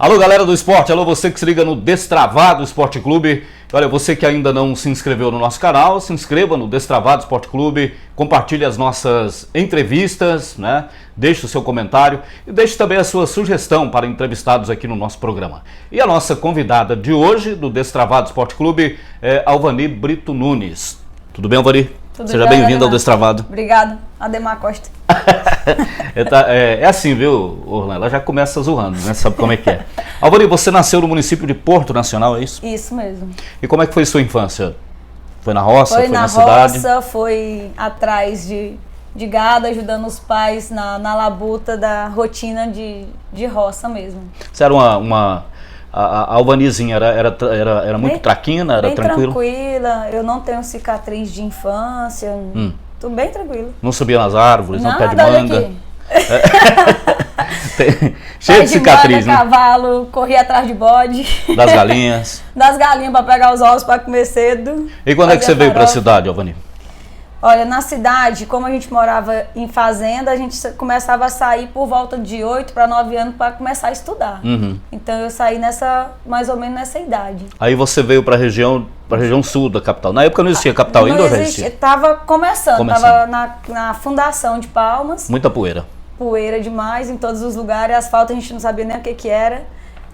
Alô, galera do esporte, alô, você que se liga no Destravado Esporte Clube. Olha, você que ainda não se inscreveu no nosso canal, se inscreva no Destravado Esporte Clube, compartilhe as nossas entrevistas, né? Deixe o seu comentário e deixe também a sua sugestão para entrevistados aqui no nosso programa. E a nossa convidada de hoje, do Destravado Esporte Clube, é Alvani Brito Nunes. Tudo bem, Alvani? Tudo Seja bem, bem-vindo ao Destravado. Obrigado, Ademar Costa. É assim, viu, Orlando? Ela já começa zoando, né? Sabe como é que é. Alvani, você nasceu no município de Porto Nacional, é isso? Isso mesmo. E como é que foi sua infância? Foi na roça? Foi na cidade? roça, foi atrás de gado, ajudando os pais na labuta da rotina de roça mesmo. Você era a Alvanizinha era muito traquina, era bem tranquilo? Tranquila, eu não tenho cicatriz de infância, tô bem tranquilo. Não subia nas árvores, não pé de Nada, olha manga? aqui. Cheio de cicatriz, manga, né? Cavalo, corria atrás de bode. Das galinhas. Das galinhas para pegar os ovos para comer cedo. E quando é que você veio para a cidade, Alvani? Olha, na cidade, como a gente morava em fazenda, a gente começava a sair por volta de 8 para 9 anos para começar a estudar. Então eu saí mais ou menos nessa idade. Aí você veio para a região sul da capital. Na época não existia capital ainda ou já existia? Estava começando. Estava na fundação de Palmas. Muita poeira. Poeira demais em todos os lugares, asfalto a gente não sabia nem o que era.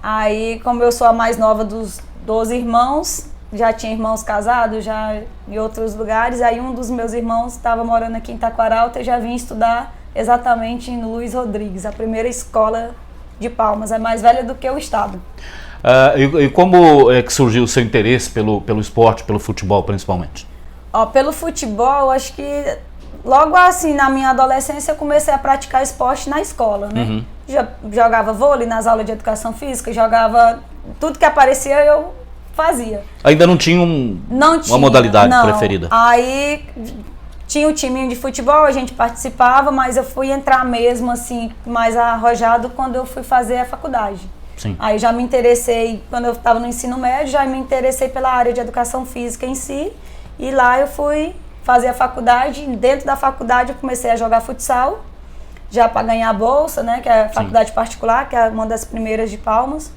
Aí, como eu sou a mais nova dos 12 irmãos, já tinha irmãos casados, já em outros lugares, aí um dos meus irmãos estava morando aqui em Taquaralto e já vim estudar exatamente no Luiz Rodrigues, a primeira escola de Palmas, é mais velha do que o estado. E como é que surgiu o seu interesse pelo esporte, pelo futebol principalmente? Pelo futebol, acho que logo assim, na minha adolescência, eu comecei a praticar esporte na escola, né? Jogava vôlei nas aulas de educação física, jogava tudo que aparecia, eu fazia. Ainda não tinha uma modalidade preferida? Aí tinha o timinho de futebol, a gente participava, mas eu fui entrar mesmo assim, mais arrojado quando eu fui fazer a faculdade. Sim. Aí já me interessei, quando eu estava no ensino médio, já me interessei pela área de educação física em si, e lá eu fui fazer a faculdade. Dentro da faculdade eu comecei a jogar futsal, já para ganhar a bolsa, né, que é a faculdade particular, que é uma das primeiras de Palmas.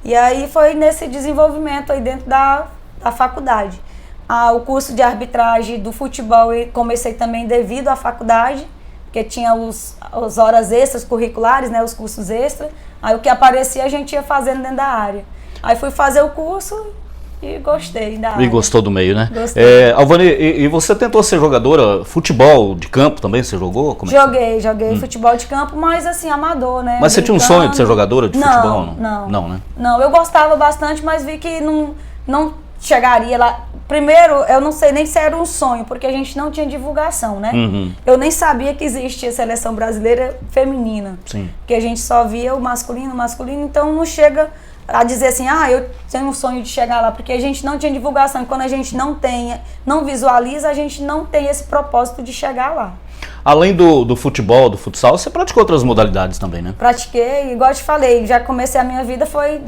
E aí foi nesse desenvolvimento aí dentro da faculdade. O curso de arbitragem do futebol eu comecei também devido à faculdade, porque tinha as horas extras curriculares, né, os cursos extras. Aí o que aparecia a gente ia fazendo dentro da área. Aí fui fazer o curso e gostei da área. E gostou do meio, né? Gostei. Alvani, e você tentou ser jogadora futebol de campo também? Você jogou? Como Joguei futebol de campo, mas assim, amador, né? Mas você tinha um sonho de ser jogadora de futebol? Não, né? Não, eu gostava bastante, mas vi que não chegaria lá. Primeiro, eu não sei nem se era um sonho, porque a gente não tinha divulgação, né? Eu nem sabia que existia seleção brasileira feminina. Sim. Porque a gente só via o masculino, então não chega a dizer assim, eu tenho um sonho de chegar lá, porque a gente não tinha divulgação, e quando a gente não visualiza, a gente não tem esse propósito de chegar lá. Além do futebol, do futsal, você praticou outras modalidades também, né? Pratiquei, igual eu te falei, já comecei a minha vida, foi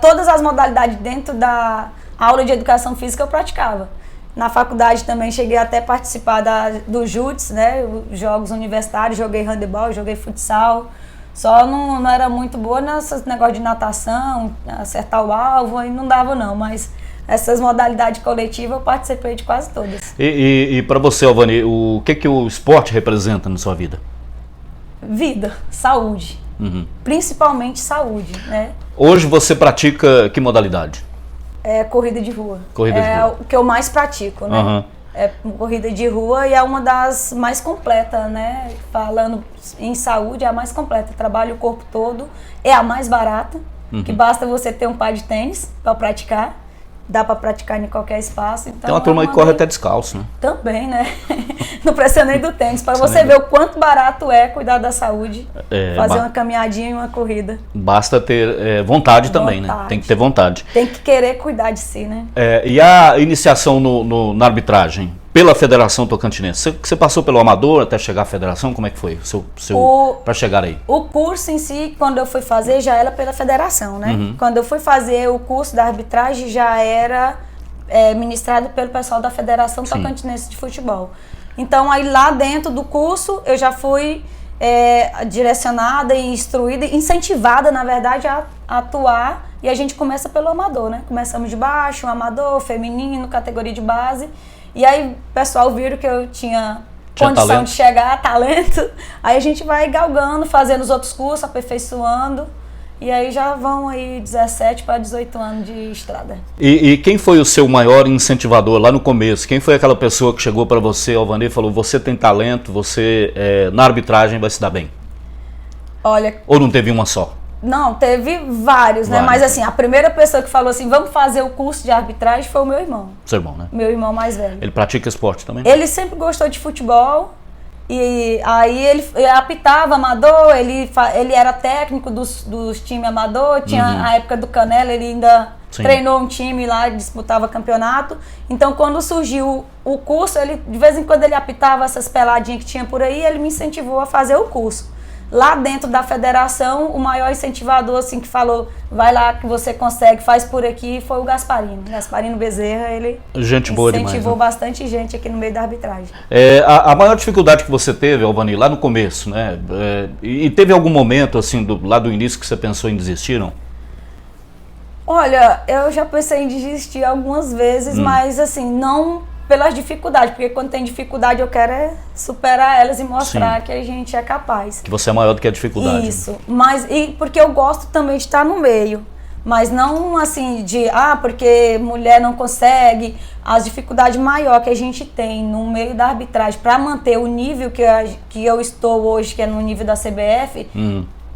todas as modalidades dentro da aula de educação física eu praticava. Na faculdade também cheguei até a participar do JUTS, né, os jogos universitários, joguei handebol, joguei futsal. Só não era muito boa nesses negócios de natação, acertar o alvo, aí não dava não, mas essas modalidades coletivas eu participei de quase todas. E para você, Alvani, o que o esporte representa na sua vida? Vida, saúde, principalmente saúde, né? Hoje você pratica que modalidade? Corrida de rua. Corrida de rua. É o que eu mais pratico, né? É corrida de rua e é uma das mais completas, né? Falando em saúde, é a mais completa. Trabalha o corpo todo, é a mais barata, que basta você ter um par de tênis para praticar. Dá para praticar em qualquer espaço. Então, tem uma turma que corre até descalço, né? Também, né? Não precisa nem do tênis. Para você ver o quanto barato é cuidar da saúde, fazer uma caminhadinha e uma corrida. Basta ter vontade também, né? Tem que ter vontade. Tem que querer cuidar de si, né? E a iniciação na arbitragem pela Federação Tocantinense? Você passou pelo amador até chegar à Federação? Como é que foi para chegar aí? O curso em si, quando eu fui fazer, já era pela Federação, né? Quando eu fui fazer o curso da arbitragem, já era ministrado pelo pessoal da Federação Tocantinense de Futebol. Então, aí lá dentro do curso, eu já fui direcionada e instruída, incentivada, na verdade, a atuar. E a gente começa pelo amador, né? Começamos de baixo, amador, feminino, categoria de base. E aí o pessoal viram que eu tinha condição talento. de chegar, talento. Aí a gente vai galgando, fazendo os outros cursos, aperfeiçoando. E aí já vão aí 17 para 18 anos de estrada. E quem foi o seu maior incentivador lá no começo? Quem foi aquela pessoa que chegou para você, Alvanir, e falou, você tem talento, você na arbitragem vai se dar bem? Olha... Ou não teve uma só? Não, teve vários, né? Mas assim, a primeira pessoa que falou assim, vamos fazer o curso de arbitragem foi o meu irmão. Seu irmão, né? Meu irmão mais velho. Ele pratica esporte também? Ele sempre gostou de futebol. E aí ele apitava amador, ele era técnico dos times amador, tinha a época do Canela, ele ainda treinou um time lá, disputava campeonato. Então quando surgiu o curso, ele, de vez em quando ele apitava essas peladinhas que tinha por aí, ele me incentivou a fazer o curso. Lá dentro da federação, o maior incentivador assim, que falou, vai lá que você consegue, faz por aqui, foi o Gasparino Bezerra, ele gente boa incentivou demais, né? bastante gente aqui no meio da arbitragem. A maior dificuldade que você teve, Alvanir, lá no começo, né? E teve algum momento, assim, lá do início que você pensou em desistir, não? Olha, eu já pensei em desistir algumas vezes, mas assim, não pelas dificuldades, porque quando tem dificuldade eu quero superar elas e mostrar que a gente é capaz. Que você é maior do que a dificuldade. Isso, mas porque eu gosto também de estar no meio, mas não assim porque mulher não consegue, as dificuldades maiores que a gente tem no meio da arbitragem para manter o nível que eu estou hoje, que é no nível da CBF,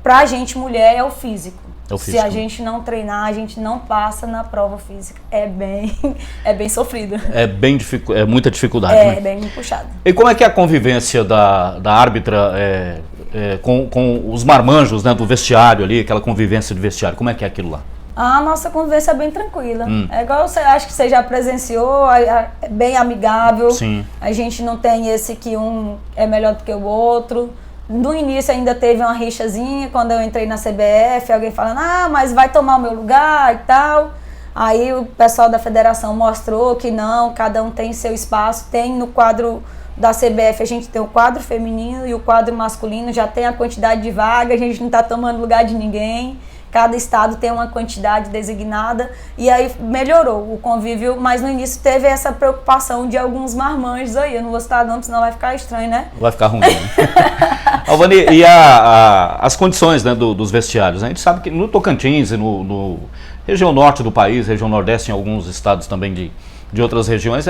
pra gente mulher é o físico. Se a gente não treinar, a gente não passa na prova física. É bem sofrido. É muita dificuldade, né? É bem puxado. E como é que é a convivência da árbitra com os marmanjos, né, do vestiário ali, aquela convivência de vestiário? Como é que é aquilo lá? A nossa convivência é bem tranquila. É igual acho que você já presenciou, é bem amigável. Sim. A gente não tem esse que um é melhor do que o outro. No início ainda teve uma rixazinha, quando eu entrei na CBF, alguém falando, mas vai tomar o meu lugar e tal. Aí o pessoal da federação mostrou que não, cada um tem seu espaço. Tem no quadro da CBF, a gente tem o quadro feminino e o quadro masculino, já tem a quantidade de vaga, a gente não está tomando lugar de ninguém. Cada estado tem uma quantidade designada e aí melhorou o convívio, mas no início teve essa preocupação de alguns marmanjos aí. Eu não vou citar não, senão vai ficar estranho, né? Vai ficar ruim, né? Alvanir, e as condições, né, dos vestiários? A gente sabe que no Tocantins e no região norte do país, região nordeste, em alguns estados também de outras regiões,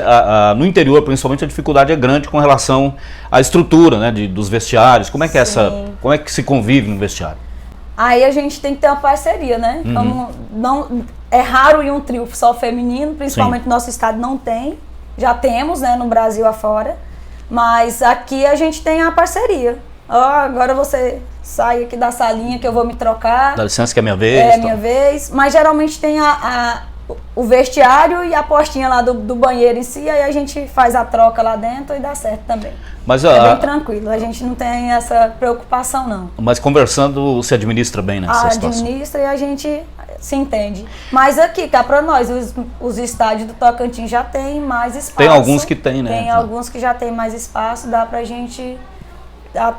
no interior principalmente a dificuldade é grande com relação à estrutura, né, dos vestiários. Como é que como é que se convive no vestiário? Aí a gente tem que ter uma parceria, né? Então, não, é raro ir um trio só feminino, principalmente no nosso estado não tem. Já temos, né, no Brasil afora. Mas aqui a gente tem a parceria. Agora você sai aqui da salinha que eu vou me trocar. Dá licença que é minha vez. É minha vez. Mas geralmente tem o vestiário e a postinha lá do banheiro em si, aí a gente faz a troca lá dentro e dá certo também. Mas, é bem tranquilo, a gente não tem essa preocupação não. Mas conversando se administra bem nessa situação? Administra e a gente se entende. Mas aqui, cá pra nós, os estádios do Tocantins já tem mais espaço. Tem alguns que tem, né? Tem alguns que já tem mais espaço, dá pra gente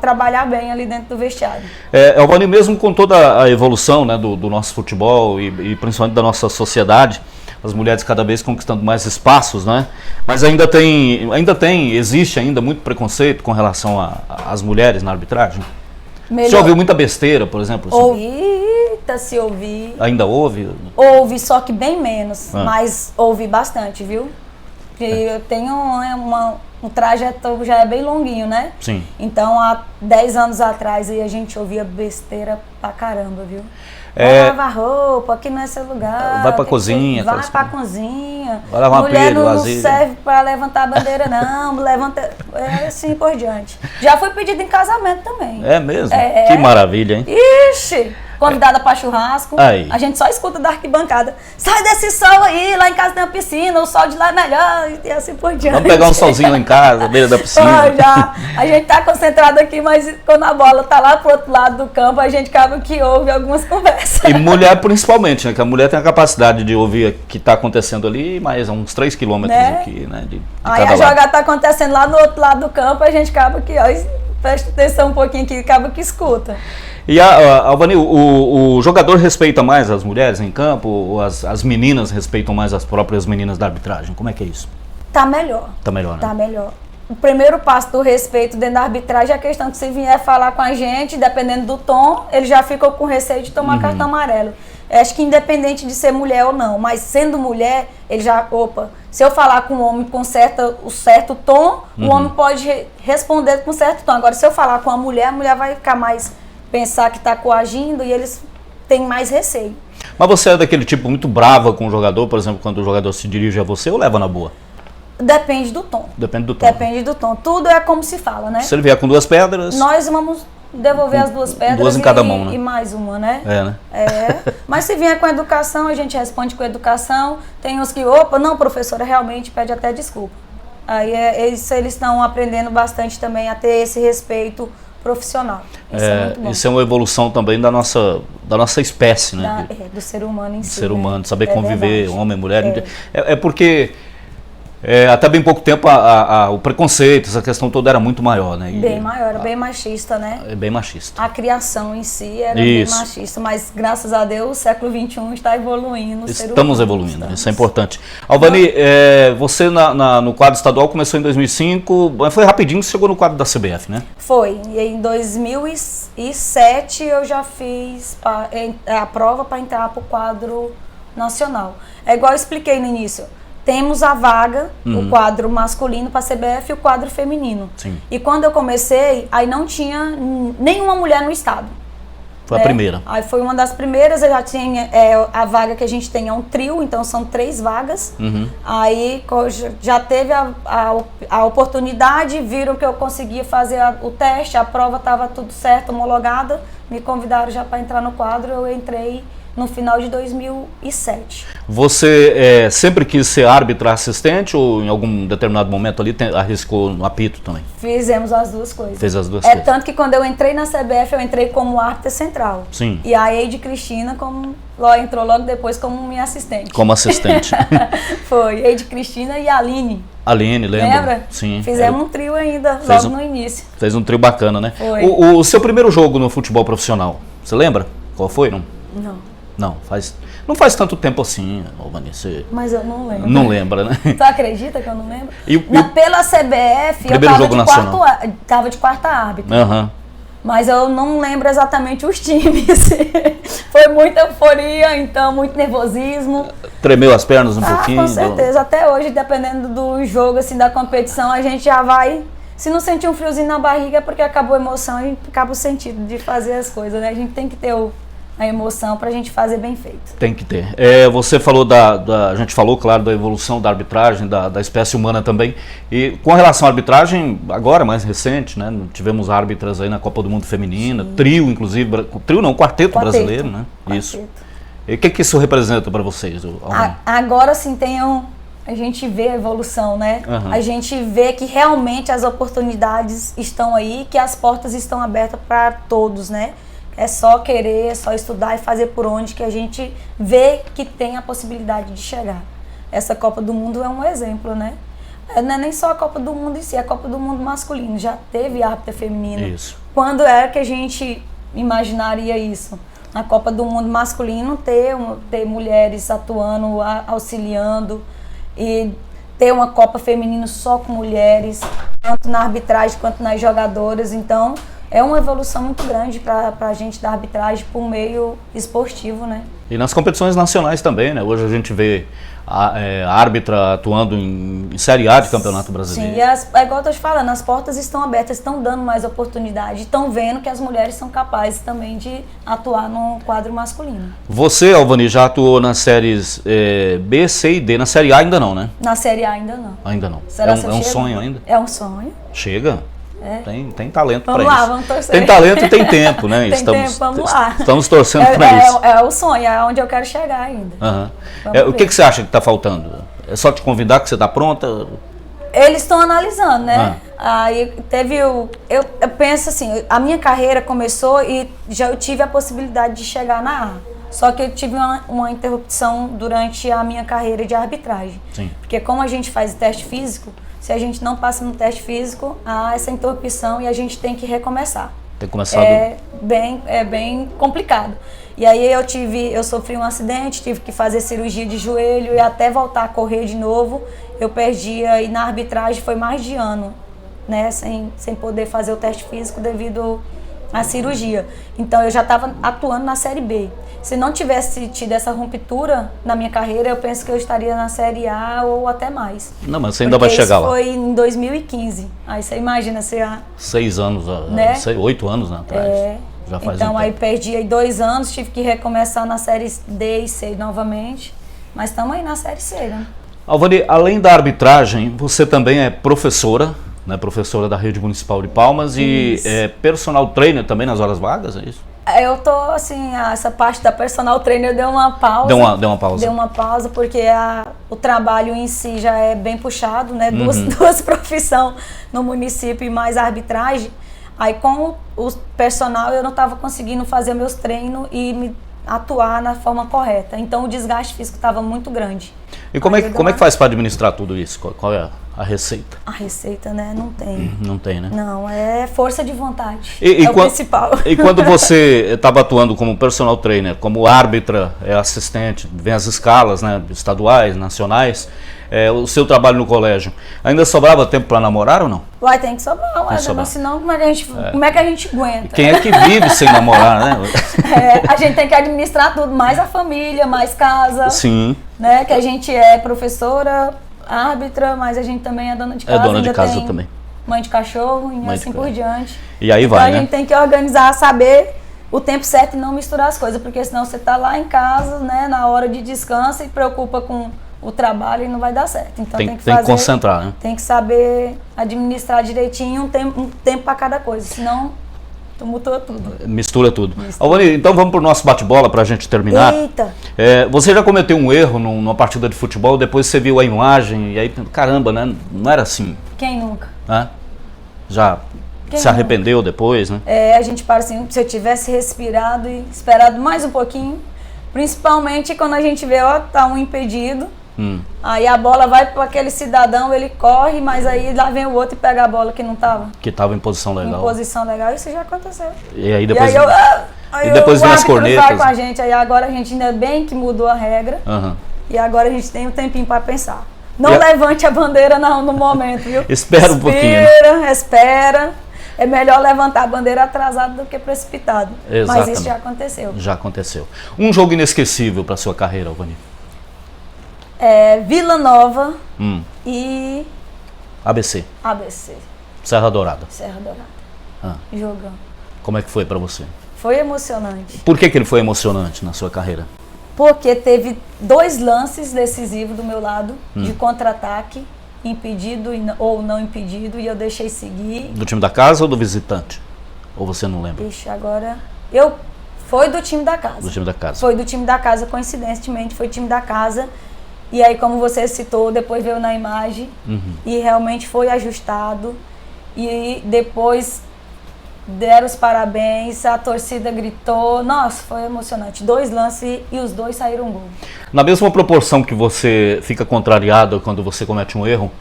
trabalhar bem ali dentro do vestiário. Alvanir, mesmo com toda a evolução, né, do nosso futebol e principalmente da nossa sociedade, as mulheres cada vez conquistando mais espaços, né? Mas existe ainda muito preconceito com relação às mulheres na arbitragem? Você ouviu muita besteira, por exemplo? Assim? Se ouvir. Ainda houve? Houve, só que bem menos, mas ouvi bastante, viu? Porque eu tenho um trajeto já é bem longuinho, né? Sim. Então, há 10 anos atrás, aí a gente ouvia besteira pra caramba, viu? Lava roupa, aqui não é seu lugar. Vai pra cozinha. Vai pra cozinha. Vai lavar mulher não serve pra levantar a bandeira, não. Levanta, assim por diante. Já foi pedido em casamento também. É mesmo? Que maravilha, hein? Ixi! Convidada pra churrasco, a gente só escuta da arquibancada. Sai desse sol aí, lá em casa tem uma piscina, o sol de lá é melhor, e assim por diante. Vamos pegar um solzinho lá em casa, à beira da piscina. A gente tá concentrado aqui, mas quando a bola tá lá pro outro lado do campo, a gente acaba que ouve algumas conversas. E mulher principalmente, né? Que a mulher tem a capacidade de ouvir o que tá acontecendo ali, mais uns 3 quilômetros aqui, né? De aí a jogada tá acontecendo lá no outro lado do campo, a gente acaba que, Presta atenção um pouquinho aqui, acaba que escuta. E, Alvani, o jogador respeita mais as mulheres em campo, ou as meninas respeitam mais as próprias meninas da arbitragem? Como é que é isso? Tá melhor. Tá melhor, né? Tá melhor. O primeiro passo do respeito dentro da arbitragem é a questão que se vier falar com a gente, dependendo do tom, ele já fica com receio de tomar cartão amarelo. Acho que independente de ser mulher ou não, mas sendo mulher, ele já, se eu falar com um homem com o certo tom, o homem pode responder com certo tom. Agora, se eu falar com a mulher vai ficar mais, pensar que está coagindo e eles têm mais receio. Mas você é daquele tipo muito brava com o jogador, por exemplo, quando o jogador se dirige a você, ou leva na boa? Depende do tom. Depende do tom. Depende do tom. Tudo é como se fala, né? Se ele vier com 2 pedras... Nós vamos devolver as 2 pedras 2 em cada mão, né? E mais uma, né? Né? Mas se vier com educação, a gente responde com educação. Tem uns que, não, professora, realmente pede até desculpa. Aí eles estão aprendendo bastante também a ter esse respeito profissional. Isso é muito bom. Isso é uma evolução também da nossa espécie, né? Do ser humano em si. Ser humano, né? saber conviver, verdade. homem, mulher. Porque... até bem pouco tempo o preconceito, essa questão toda era muito maior, né? Bem maior, era bem machista, né? É bem machista. A criação em si era bem machista, mas graças a Deus o século XXI está evoluindo. Estamos evoluindo, isso é importante. Alvani, você no quadro estadual começou em 2005, foi rapidinho que você chegou no quadro da CBF, né? Foi, e em 2007 eu já fiz a prova para entrar para o quadro nacional. É igual eu expliquei no início. Temos a vaga, o quadro masculino para a CBF e o quadro feminino. Sim. E quando eu comecei, aí não tinha nenhuma mulher no estado. Foi a primeira. Aí foi uma das primeiras, eu já tinha a vaga que a gente tem é um trio, então são 3 vagas. Aí já teve a oportunidade, viram que eu conseguia fazer o teste, a prova estava tudo certo, homologada, me convidaram já para entrar no quadro, eu entrei no final de 2007. Você sempre quis ser árbitra assistente ou em algum determinado momento ali arriscou no apito também? Fizemos as 2 coisas. Fez as 2 coisas. Tanto que quando eu entrei na CBF, eu entrei como árbitra central. Sim. E a Eide Cristina entrou logo depois como minha assistente. Como assistente. Foi, Eide Cristina e a Aline. Aline, lembra? Sim. Fizemos um trio ainda, logo no início. Fez um trio bacana, né? Foi. O seu primeiro jogo no futebol profissional, você lembra? Qual foi, não? Não, não faz tanto tempo assim, Alvani. Mas eu não lembro. Não lembra, né? Tu acredita que eu não lembro? Pela CBF, eu tava de quarta árbitra. Mas eu não lembro exatamente os times. Foi muita euforia, então, muito nervosismo. Tremeu as pernas um pouquinho? Com certeza. Até hoje, dependendo do jogo, assim, da competição, a gente já vai... Se não sentir um friozinho na barriga é porque acabou a emoção e acaba o sentido de fazer as coisas, né? A gente tem que ter a emoção para a gente fazer bem feito. Tem que ter. Você falou a gente falou, claro, da evolução da arbitragem, da espécie humana também. E com relação à arbitragem, agora mais recente, né? Tivemos árbitras aí na Copa do Mundo Feminina, trio, inclusive, quarteto brasileiro, né? Quarteto. Isso. E o que isso representa para vocês? Agora sim a gente vê a evolução, né? A gente vê que realmente as oportunidades estão aí, que as portas estão abertas para todos, né? É só querer, é só estudar e fazer por onde que a gente vê que tem a possibilidade de chegar. Essa Copa do Mundo é um exemplo, né? Não é nem só a Copa do Mundo em si, é a Copa do Mundo masculino. Já teve árbitra feminina. Isso. Quando era que a gente imaginaria isso? Na Copa do Mundo masculino ter mulheres atuando, auxiliando e ter uma Copa feminina só com mulheres, tanto na arbitragem quanto nas jogadoras. Então, é uma evolução muito grande para a gente da arbitragem para o meio esportivo, né? E nas competições nacionais também, né? Hoje a gente vê a árbitra atuando em Série A de Campeonato Brasileiro. Sim, é igual eu tô te falando, as portas estão abertas, estão dando mais oportunidade, estão vendo que as mulheres são capazes também de atuar no quadro masculino. Você, Alvani, já atuou nas séries B, C e D. Na Série A ainda não, né? Na Série A ainda não. Ainda não. Será é um sonho ainda? É um sonho. Chega. Tem talento para isso. Vamos lá, vamos torcer. Tem talento e tem tempo, né? Vamos lá. Estamos torcendo para isso. É o sonho, é onde eu quero chegar ainda. O que você acha que está faltando? É só te convidar que você está pronta? Eles estão analisando, né? Aí eu penso assim, a minha carreira começou e já eu tive a possibilidade de chegar na A. Só que eu tive uma interrupção durante a minha carreira de arbitragem. Sim. Porque como a gente faz teste físico, se a gente não passa no teste físico, há essa entorpecção e a gente tem que recomeçar. Tem que começar É bem complicado. E aí eu sofri um acidente, tive que fazer cirurgia de joelho e até voltar a correr de novo, eu perdi aí na arbitragem, foi mais de ano, né, sem poder fazer o teste físico devido à cirurgia. Então eu já estava atuando na Série B. Se não tivesse tido essa ruptura na minha carreira, eu penso que eu estaria na Série A ou até mais. Não, mas você ainda vai chegar lá. Foi em 2015. Aí você imagina, você... 6 anos, né? 8 anos atrás. Já faz então um aí tempo. perdi aí 2 anos, tive que recomeçar na Série D e C novamente. Mas estamos aí na Série C, né? Alvani, além da arbitragem, você também é professora, né? Professora da Rede Municipal de Palmas e é personal trainer também nas horas vagas, é isso? Eu tô, assim, essa parte da personal trainer deu uma pausa. Deu uma pausa. Deu uma pausa porque o trabalho em si já é bem puxado, né? Duas profissões no município e mais arbitragem. Aí com o personal eu não estava conseguindo fazer meus treinos e me atuar na forma correta. Então o desgaste físico estava muito grande. E como é que faz para administrar tudo isso? Qual é a receita? A receita, né? Não tem. Não tem, né? Não, é força de vontade. É o principal. E quando você estava atuando como personal trainer, como árbitra, assistente, vem as escalas, né, estaduais, nacionais, o seu trabalho no colégio, ainda sobrava tempo para namorar ou não? Uai, tem que sobrar, senão como é que a gente aguenta? Quem é que vive sem namorar, né? A gente tem que administrar tudo, mais a família, mais casa. Sim. Né? Que a gente é professora, árbitra, mas a gente também é dona de casa. É dona de casa também. Mãe de cachorro e assim por diante. E aí então vai, a gente tem que organizar, saber o tempo certo e não misturar as coisas, porque senão você tá lá em casa, né, na hora de descanso e preocupa com o trabalho e não vai dar certo. Então tem que concentrar, né? Tem que saber administrar direitinho um tempo para cada coisa, senão tumultua tudo. Mistura tudo. Alvani, então vamos pro nosso bate-bola pra gente terminar. Eita! Você já cometeu um erro numa partida de futebol, depois você viu a imagem e aí, caramba, né? Não era assim. Quem nunca? Né? Já se arrependeu depois, né? A gente para assim, se eu tivesse respirado e esperado mais um pouquinho, principalmente quando a gente vê, tá um impedido, aí a bola vai para aquele cidadão, ele corre, mas aí lá vem o outro e pega a bola que não tava. Que tava em posição legal. Em posição legal, isso já aconteceu. E aí depois... Aí depois vem as cornetas. Vai com a gente, aí agora a gente ainda bem que mudou a regra, e agora a gente tem um tempinho para pensar. Não levante a bandeira no momento, viu? Espera um pouquinho. Espera. É melhor levantar a bandeira atrasado do que precipitado. Exatamente. Mas isso já aconteceu. Já aconteceu. Um jogo inesquecível para sua carreira, Alvani? Vila Nova e... ABC. ABC. Serra Dourada. Serra Dourada. Jogão. Como é que foi para você? Foi emocionante. Por que ele foi emocionante na sua carreira? Porque teve 2 lances decisivos do meu lado, de contra-ataque, impedido ou não impedido, e eu deixei seguir. Do time da casa ou do visitante? Ou você não lembra? Ixi, agora... Foi do time da casa. Do time da casa. Foi do time da casa, coincidentemente, foi time da casa. E aí, como você citou, depois veio na imagem, e realmente foi ajustado. E depois deram os parabéns, a torcida gritou. Nossa, foi emocionante. 2 lances e os 2 saíram gol. Na mesma proporção que você fica contrariado quando você comete um erro,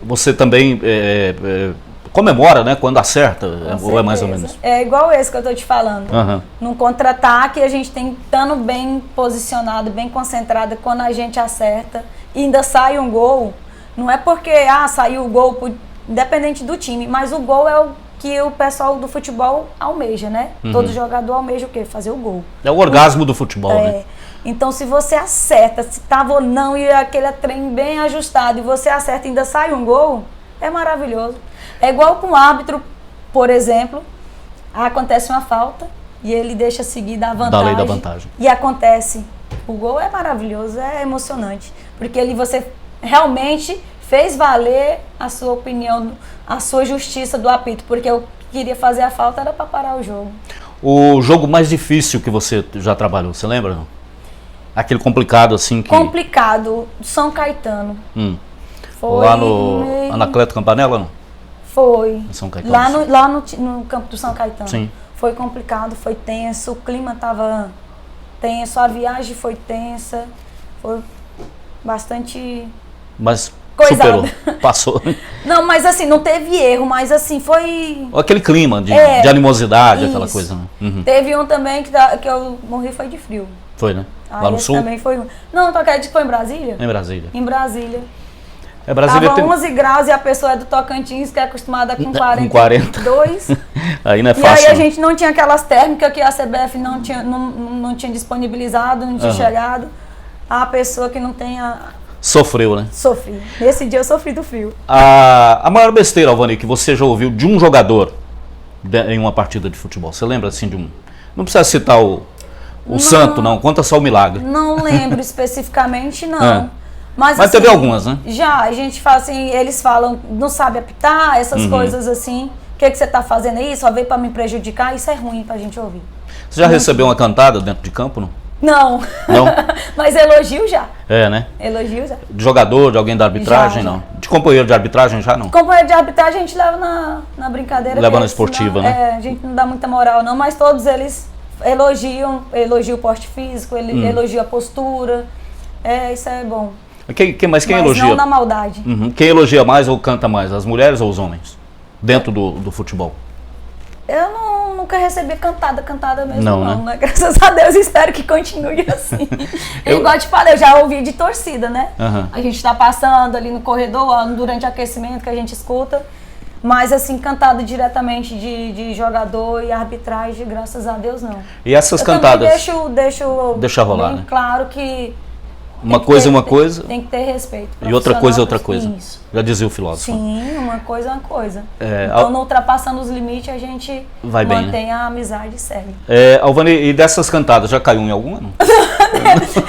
você também comemora, né, quando acerta, ou é mais ou menos? É igual esse que eu estou te falando. Num contra-ataque, a gente tem estando bem posicionado, bem concentrado, quando a gente acerta e ainda sai um gol, não é porque saiu o gol, independente do time, mas o gol é o que o pessoal do futebol almeja, né? Todo jogador almeja o quê? Fazer o gol. É o orgasmo do futebol, né? Então, se você acerta, se tava ou não, e aquele trem bem ajustado, e você acerta e ainda sai um gol, é maravilhoso. É igual com o árbitro, por exemplo, acontece uma falta e ele deixa seguir da vantagem. Da lei da vantagem. E acontece. O gol é maravilhoso, é emocionante. Porque você realmente fez valer a sua opinião, a sua justiça do apito. Porque eu queria fazer a falta, era para parar o jogo. O jogo mais difícil que você já trabalhou, você lembra? Não? Aquele complicado assim que... Complicado, São Caetano. Foi lá no Anacleto Campanella, não? Foi. São Caetano. Lá no campo do São Caetano. Sim. Foi complicado, foi tenso, o clima estava tenso, a viagem foi tensa, foi bastante... Mas coisada. Superou, passou. Não, mas assim, não teve erro, mas assim, foi... Aquele clima de animosidade, aquela coisa, né? Uhum. Teve um também que eu morri foi de frio. Foi, né? Ah, Lá no esse sul? também foi... Não, tu acredita que foi em Brasília? Em Brasília. Em Brasília. Brasília Tava tem... 11 graus e a pessoa é do Tocantins, que é acostumada com 42. Com 40. Aí não é fácil. E aí a gente não tinha aquelas térmicas que a CBF não tinha disponibilizado, não tinha chegado. A pessoa que não tenha... Sofreu, né? Sofri. Nesse dia eu sofri do frio. A maior besteira, Alvani, que você já ouviu de um jogador em uma partida de futebol, você lembra assim de um... Não precisa citar o santo, não. Conta só o milagre. Não lembro especificamente, não. Mas assim, teve algumas, né? Já, a gente fala assim, eles falam, não sabe apitar, essas coisas assim. O que você tá fazendo aí? Só veio pra me prejudicar? Isso é ruim pra gente ouvir. Você já recebeu uma cantada dentro de campo, não? Não. Não? Mas elogio já. Né? Elogio já. De jogador, de alguém da arbitragem, já. não? De companheiro de arbitragem, já não? Companheiro de arbitragem a gente leva na brincadeira. Leva na esportiva, né? A gente não dá muita moral não, mas todos eles elogiam o porte físico, elogiam a postura. Isso é bom. Mas quem elogia? Não na maldade. Uhum. Quem elogia mais ou canta mais, as mulheres ou os homens? Dentro do futebol? Eu nunca recebi cantada mesmo, não, né? Graças a Deus, espero que continue assim. Igual eu te falei, eu já ouvi de torcida, né? Uhum. A gente tá passando ali no corredor, durante o aquecimento que a gente escuta, mas assim, cantado diretamente de jogador e arbitragem, graças a Deus, não. E essas cantadas? Deixa rolar, bem né? Claro que... Uma coisa é uma coisa. Tem que ter respeito. E outra coisa é outra coisa. Isso. Já dizia o filósofo. Sim, uma coisa é uma coisa. Então, não ultrapassando os limites, a gente mantém bem, né? A amizade séria. Alvani, e dessas cantadas, já caiu em alguma? Não?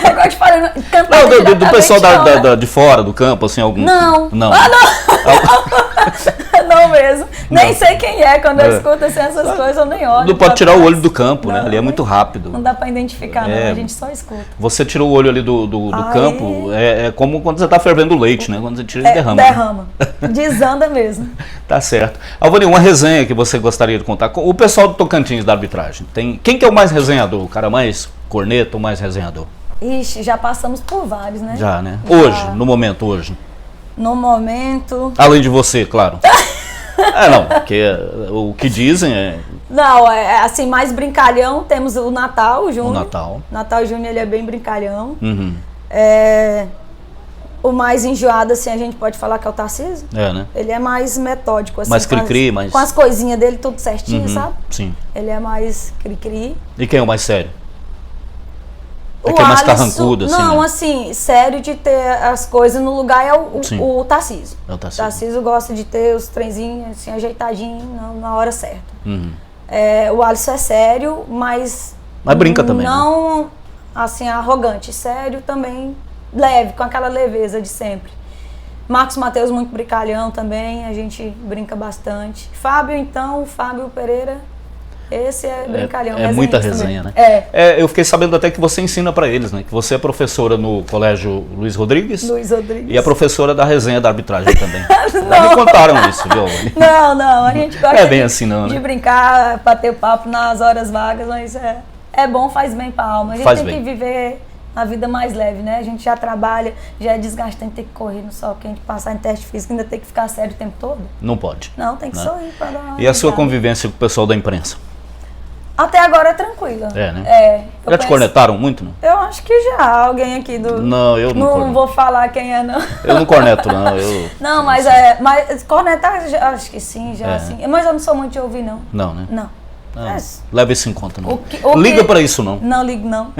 Agora eu te falei, cantada do pessoal de fora do campo, assim, algum? Não. Não. Ah, não. Não mesmo. Nem sei quem é. Quando eu escuto assim, essas coisas, eu nem olho. Não pode tirar o olho do campo, né? Ali é muito rápido. Não dá pra identificar, não. A gente só escuta. Você tirou o olho ali do campo, é como quando você tá fervendo leite, né? Quando você tira, ele derrama. Derrama. Desanda mesmo. Tá certo. Alvani, uma resenha que você gostaria de contar. O pessoal do Tocantins da arbitragem, quem que é o mais resenhador? O cara mais corneta ou mais resenhador? Ixi, já passamos por vários, né? Já, né? Hoje, no momento, hoje. No momento... Além de você, claro. Não, porque o que dizem é... Não, assim, mais brincalhão, temos o Natal Júnior. O Natal. Natal Júnior, ele é bem brincalhão. Uhum. O mais enjoado, assim, a gente pode falar que é o Tarcísio. Né? Ele é mais metódico, assim. Mais cri-cri, mais... Com as coisinhas dele tudo certinho, sabe? Sim. Ele é mais cri-cri. E quem é o mais sério? Que é mais carrancudo, assim, não, né? assim, sério de ter as coisas no lugar é o Tarcísio. É o Tarcísio. Tarcísio gosta de ter os trenzinhos assim, ajeitadinhos na hora certa. Uhum. O Alisson é sério, mas brinca também, não, né? Assim, arrogante. Sério também, leve, com aquela leveza de sempre. Marcos Mateus, muito brincalhão também, a gente brinca bastante. Fábio Pereira... Esse é brincalhão. É muita resenha, também. Né? Eu fiquei sabendo até que você ensina para eles, né? Que você é professora no Colégio Luiz Rodrigues. E é professora da resenha da arbitragem também. Já me contaram isso, viu? Não, a gente gosta bem assim, não, né? de brincar, bater papo nas horas vagas, mas é bom, faz bem pra alma. A gente tem que viver a vida mais leve, né? A gente já trabalha, já é desgastante ter que correr no sol quente, passar em teste físico, ainda tem que ficar sério o tempo todo. Não pode. Não, tem que sorrir pra dar uma E a sua convivência com o pessoal da imprensa? Até agora é tranquila. Né? Já te cornetaram muito, não? Eu acho que já. Alguém aqui do... Não, eu não corneto. Não vou falar quem é, não. Eu não corneto, não. Não, mas cornetar, acho que sim, já sim. Mas eu não sou muito de ouvir, não. Não, né? Não. Leva isso em conta, não. Liga pra isso, não. Não ligo, não.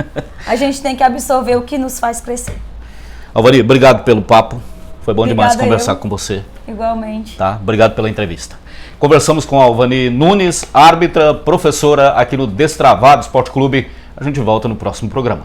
A gente tem que absorver o que nos faz crescer. Alvani, obrigado pelo papo. Foi bom demais conversar com você. Igualmente. Tá? Obrigado pela entrevista. Conversamos com a Alvani Nunes, árbitra, professora aqui no Destravado Esporte Clube. A gente volta no próximo programa.